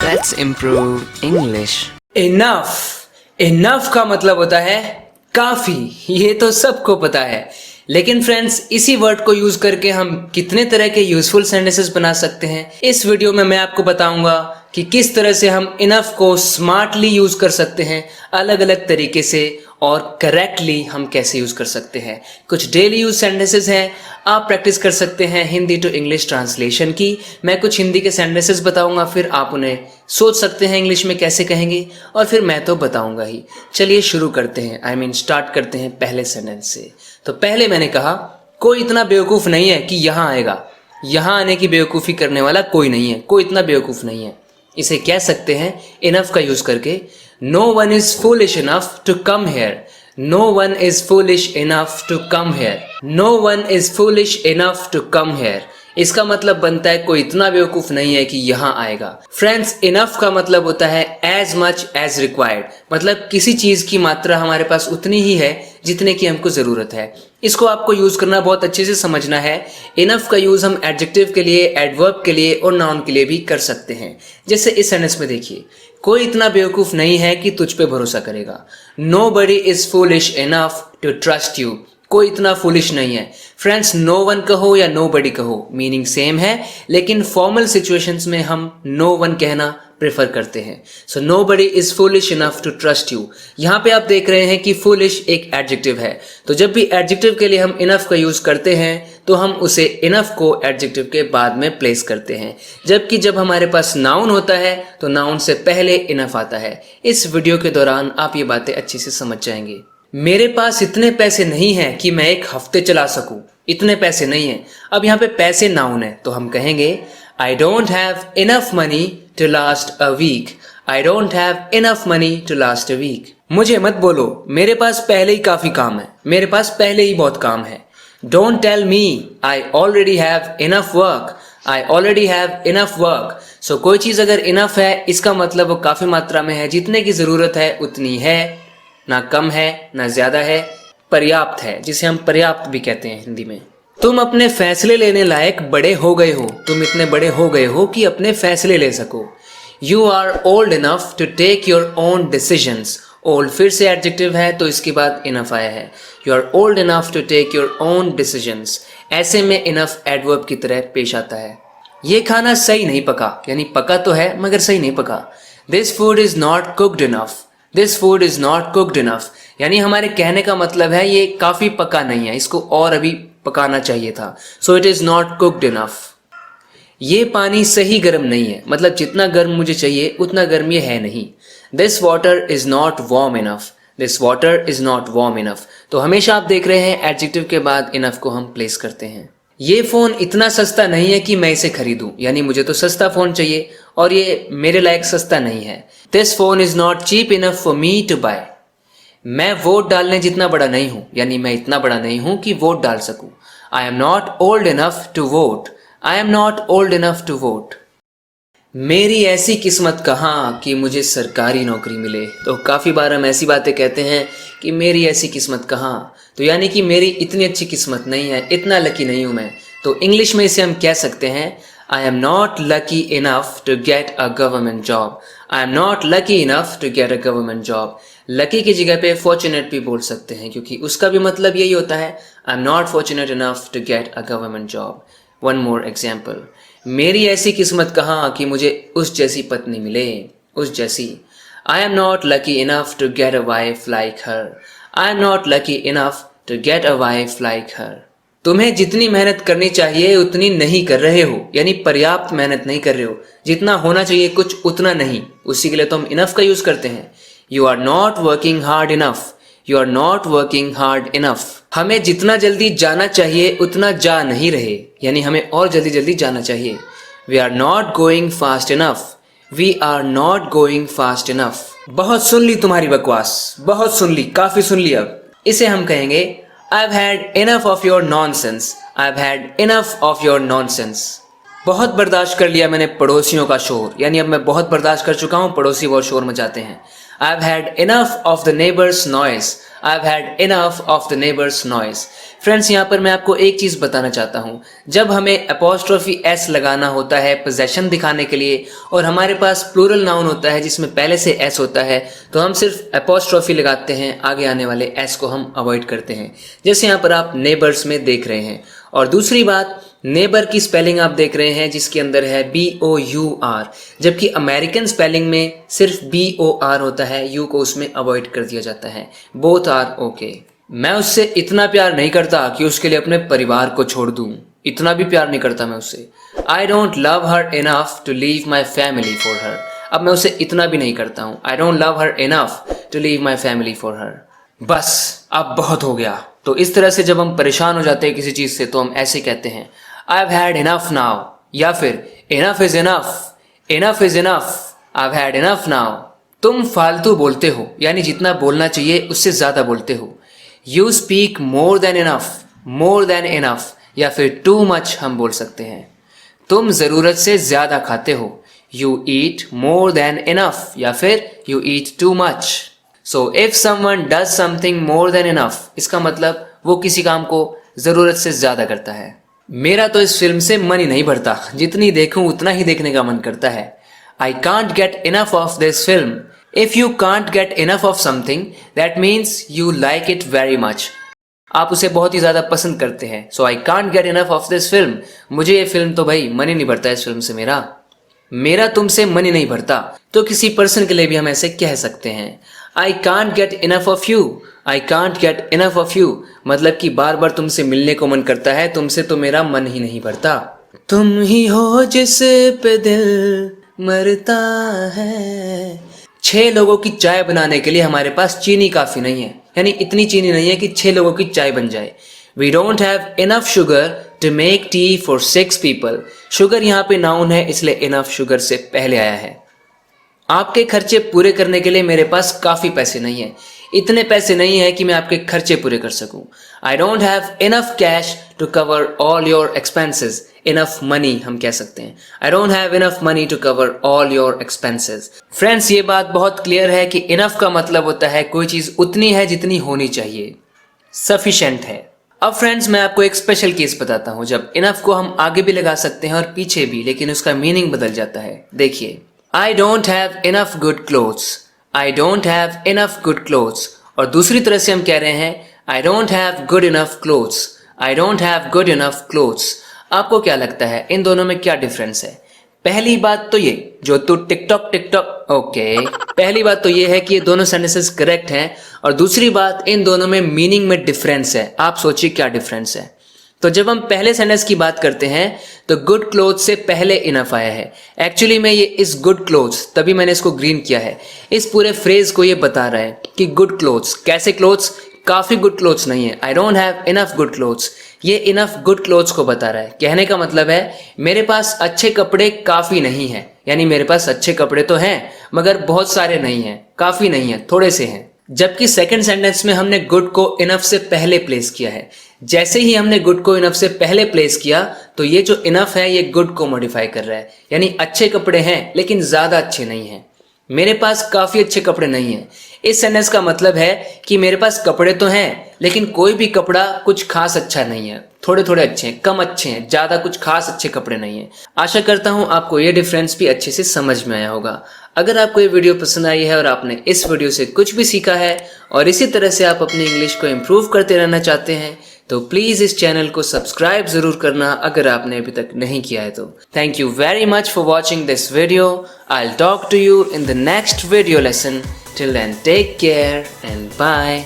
Let's improve English. Enough का मतलब होता है काफी। ये तो सबको पता है, लेकिन फ्रेंड्स इसी वर्ड को यूज करके हम कितने तरह के यूजफुल सेंटेंसेस बना सकते हैं। इस वीडियो में मैं आपको बताऊंगा कि किस तरह से हम इनफ को स्मार्टली यूज कर सकते हैं, अलग अलग तरीके से, और करेक्टली हम कैसे यूज कर सकते हैं। कुछ डेली यूज सेंटेंसेस हैं, आप प्रैक्टिस कर सकते हैं हिंदी टू इंग्लिश ट्रांसलेशन की। मैं कुछ हिंदी के सेंटेंसेस बताऊंगा, फिर आप उन्हें सोच सकते हैं इंग्लिश में कैसे कहेंगे, और फिर मैं तो बताऊंगा ही। चलिए शुरू करते हैं, स्टार्ट करते हैं पहले सेंटेंस से। तो पहले मैंने कहा कोई इतना बेवकूफ़ नहीं है कि यहाँ आएगा। यहाँ आने की बेवकूफ़ी करने वाला कोई नहीं है, कोई इतना बेवकूफ़ नहीं है। इसे कह सकते हैं इनफ का यूज करके, no one is foolish enough to come here. No one is foolish enough to come here. No one is foolish enough to come here. इसका मतलब बनता है कोई इतना बेवकूफ नहीं है कि यहाँ आएगा। फ्रेंड्स, इनफ का मतलब होता है एज मच एज रिक्वायर्ड, मतलब किसी चीज की मात्रा हमारे पास उतनी ही है जितने की हमको जरूरत है। इसको आपको यूज करना बहुत अच्छे से समझना है। इनफ का यूज हम एडजेक्टिव के लिए, एडवर्ब के लिए और नाउन के लिए भी कर सकते हैं। जैसे इस सेंटेंस में देखिए, कोई इतना बेवकूफ नहीं है कि तुझ पे भरोसा करेगा। Nobody is foolish enough to trust you. कोई इतना फुलिश नहीं है। फ्रेंड्स, नो वन कहो या नो बडी कहो, मीनिंग सेम है, लेकिन फॉर्मल सिचुएशंस में हम नो वन कहना प्रेफर करते हैं। So nobody is foolish enough to trust you. यहाँ पे आप देख रहे हैं कि फुलिश एक एडजेक्टिव है, तो जब भी एडजेक्टिव के लिए हम इनफ का यूज करते हैं तो हम उसे इनफ को एडजेक्टिव के बाद में प्लेस करते हैं, जबकि जब हमारे पास नाउन होता है तो नाउन से पहले इनफ आता है। इस वीडियो के दौरान आप ये बातें अच्छी से समझ जाएंगे। मेरे पास इतने पैसे नहीं हैं कि मैं एक हफ्ते चला सकूं। इतने पैसे नहीं हैं। अब यहाँ पे पैसे नाउन है, तो हम कहेंगे I don't have enough money to last a week. I don't have enough money to last a week. मुझे मत बोलो, मेरे पास पहले ही काफी काम है, मेरे पास पहले ही बहुत काम है। Don't tell me I already have enough work. I already have enough work. So कोई चीज अगर इनफ है, इसका मतलब वो काफी मात्रा में है, जितने की जरूरत है उतनी है, ना कम है ना ज्यादा है, पर्याप्त है, जिसे हम पर्याप्त भी कहते हैं हिंदी में। तुम अपने फैसले लेने लायक बड़े हो गए हो। तुम इतने बड़े हो गए हो कि अपने फैसले ले सको। You are old enough to take your own decisions. Old फिर से एडजेक्टिव है, तो इसके बाद इनफ आया है। You are old enough to take your own decisions. ऐसे में इनफ एडवर्ब की तरह पेश आता है। ये खाना सही नहीं पका, यानी पका तो है मगर सही नहीं पका। This food is not cooked enough. This food is not cooked enough, यानी हमारे कहने का मतलब है ये काफी पका नहीं है, इसको और अभी पकाना चाहिए था। So it is not cooked enough. ये पानी सही गर्म नहीं है, मतलब जितना गर्म मुझे चाहिए उतना गर्म ये है नहीं। This water is not warm enough. This water is not warm enough. तो हमेशा आप देख रहे हैं एडजेक्टिव के बाद इनफ को हम प्लेस करते हैं। ये फोन इतना सस्ता नहीं है कि मैं इसे खरीदूं, यानी मुझे तो सस्ता फोन चाहिए और ये मेरे लायक सस्ता नहीं है। This phone is not cheap enough for me to buy. मैं वोट डालने जितना बड़ा नहीं हूं, यानी मैं इतना बड़ा नहीं हूं कि वोट डाल सकूं। I am not old enough to vote. I am not old enough to vote. मेरी ऐसी किस्मत कहाँ कि मुझे सरकारी नौकरी मिले। तो काफ़ी बार हम ऐसी बातें कहते हैं कि मेरी ऐसी किस्मत कहाँ, तो यानी कि मेरी इतनी अच्छी किस्मत नहीं है, इतना लकी नहीं हूँ मैं। तो इंग्लिश में इसे हम कह सकते हैं I am not lucky enough to get a government job. I am not lucky enough to get a government job. Lucky की जगह पे फॉर्चुनेट भी बोल सकते हैं, क्योंकि उसका भी मतलब यही होता है, I am not fortunate enough to get a government job. One more example, मेरी ऐसी किस्मत कहाँ कि मुझे उस जैसी पत्नी मिले, उस जैसी। I am not lucky enough to get a wife like her. I am not lucky enough to get a wife like her. तुम्हें जितनी मेहनत करनी चाहिए उतनी नहीं कर रहे हो, यानी पर्याप्त मेहनत नहीं कर रहे हो, जितना होना चाहिए कुछ उतना नहीं। उसी के लिए तो हम इनफ का यूज करते हैं। You are not working hard enough. You are not working hard enough. हमें जितना जल्दी जाना चाहिए उतना जा नहीं रहे, यानी हमें और जल्दी जल्दी जाना चाहिए। We are not going fast enough. We are not going fast enough. बहुत सुन ली तुम्हारी बकवास, बहुत सुन ली, काफी सुन ली। अब इसे हम कहेंगे I've had enough of your nonsense. I've had enough of your nonsense. बहुत बर्दाश्त कर लिया मैंने पड़ोसियों का शोर, यानी अब मैं बहुत बर्दाश्त कर चुका हूँ, पड़ोसी बहुत शोर मचाते हैं। I've had enough of the neighbor's noise. I've had enough of the neighbor's noise. Friends, यहाँ पर मैं आपको एक चीज़ बताना चाहता हूँ। जब हमें अपॉस्ट्रोफी एस लगाना होता है पोजेशन दिखाने के लिए और हमारे पास प्लूरल नाउन होता है जिसमें पहले से एस होता है, तो हम सिर्फ अपॉस्ट्रोफी लगाते हैं, आगे आने वाले एस को हम अवॉइड करते हैं, जैसे यहाँ पर आप नेबर्स में देख रहे हैं। और दूसरी बात, नेबर की स्पेलिंग आप देख रहे हैं जिसके अंदर है BOUR, जबकि अमेरिकन स्पेलिंग में सिर्फ BOR होता है, यू को उसमें अवॉइड कर दिया जाता है। Both are okay. मैं उससे इतना प्यार नहीं करता कि उसके लिए अपने परिवार को छोड़ दूं, इतना भी प्यार नहीं करता मैं उससे। I don't love her enough to leave my family for her. अब मैं उससे इतना भी नहीं करता हूँ। I don't love her enough to leave my family for her. बस अब बहुत हो गया। तो इस तरह से जब हम परेशान हो जाते हैं किसी चीज़ से तो हम ऐसे कहते हैं, I have had enough now, या फिर enough is enough, enough is enough, I have had enough now. तुम फालतू बोलते हो, यानी जितना बोलना चाहिए उससे ज़्यादा बोलते हो। You speak more than enough, more than enough, या फिर टू मच हम बोल सकते हैं। तुम ज़रूरत से ज़्यादा खाते हो। You eat more than enough, या फिर you eat too much. So if someone does something more than enough, इसका मतलब वो किसी काम को ज़रूरत से ज़्यादा करता है। मेरा तो इस फिल्म से मन ही नहीं भरता, जितनी देखूं उतना ही देखने का मन करता है। I can't get enough of this film. If you can't get enough of something, that means you like it very much. आप उसे बहुत ही ज़्यादा पसंद करते हैं। So I can't get enough of this film. मुझे ये फिल्म तो भाई मन ही नहीं भरता इस फिल्म से। मेरा तुमसे मन ही नहीं भरता। तो किसी पर्सन के लिए भी हम ऐसे कह सकते हैं, आई can't get enough of you. I can't get enough of you मतलब कि बार बार तुमसे मिलने को मन करता है, तुमसे तो मेरा मन ही नहीं भरता। तुम ही हो जिस पे दिल मरता है। 6 लोगों की चाय बनाने के लिए हमारे पास चीनी काफ़ी नहीं है, यानी इतनी चीनी नहीं है कि 6 लोगों की चाय बन जाए। We don't have enough sugar to make tea for 6 people. Sugar यहाँ पे नाउन है, इसलिए इनफ शुगर से पहले आया है। आपके खर्चे पूरे करने के लिए मेरे पास काफ़ी पैसे नहीं है। इतने पैसे नहीं है कि मैं आपके खर्चे पूरे कर सकूं। I don't have enough cash to cover all your expenses. Enough money हम कह सकते हैं। I don't have enough money to cover all your expenses. Friends, ये बात बहुत क्लियर है कि इनफ का मतलब होता है कोई चीज़ उतनी है जितनी होनी चाहिए, सफिशिएंट है। अब फ्रेंड्स, मैं आपको एक स्पेशल केस बताता हूँ जब इनफ को हम आगे भी लगा सकते हैं और पीछे भी, लेकिन उसका मीनिंग बदल जाता है। देखिए, I don't have enough good clothes. I don't have enough good clothes. और दूसरी तरह से हम कह रहे हैं I don't have good enough clothes. I don't have good enough clothes. आपको क्या लगता है इन दोनों में क्या डिफरेंस है? पहली बात तो ये, जो तू टिकटॉक ओके, पहली बात तो ये है कि ये दोनों सेंटेंसेस करेक्ट हैं, और दूसरी बात इन दोनों में मीनिंग में डिफरेंस है। आप सोचिए क्या डिफरेंस है। तो जब हम पहले सेंटेंस की बात करते हैं तो गुड क्लोथ्स से पहले इनफ आया है। एक्चुअली में ये इस गुड क्लोथ्स, तभी मैंने इसको ग्रीन किया है, इस पूरे फ्रेज को ये बता रहा है कि गुड क्लोथ्स, कैसे क्लोथ्स, काफ़ी गुड क्लोथ्स नहीं है। आई don't have enough good clothes, ये इनफ गुड क्लोथ्स को बता रहा है। कहने का मतलब है मेरे पास अच्छे कपड़े काफ़ी नहीं हैं, यानी मेरे पास अच्छे कपड़े तो हैं मगर बहुत सारे नहीं हैं, काफ़ी नहीं है, थोड़े से हैं। जबकि सेकंड सेंटेंस में हमने गुड को इनफ से पहले प्लेस किया है। जैसे ही हमने गुड को इनफ से पहले प्लेस किया तो ये जो इनफ है ये गुड को मॉडिफाई कर रहा है, यानी अच्छे कपड़े हैं लेकिन ज़्यादा अच्छे नहीं हैं। मेरे पास काफ़ी अच्छे कपड़े नहीं हैं। इस सेंटेंस का मतलब है कि मेरे पास कपड़े तो हैं लेकिन कोई भी कपड़ा कुछ खास अच्छा नहीं है, थोड़े थोड़े अच्छे हैं, कम अच्छे हैं, ज़्यादा कुछ खास अच्छे कपड़े नहीं हैं। आशा करता हूँ आपको ये डिफरेंस भी अच्छे से समझ में आया होगा। अगर आपको ये वीडियो पसंद आई है और आपने इस वीडियो से कुछ भी सीखा है और इसी तरह से आप अपनी इंग्लिश को इम्प्रूव करते रहना चाहते हैं तो प्लीज़ इस चैनल को सब्सक्राइब ज़रूर करना अगर आपने अभी तक नहीं किया है तो। Thank you very much for watching this video. I will talk to you in the next video lesson. Till then take care and bye.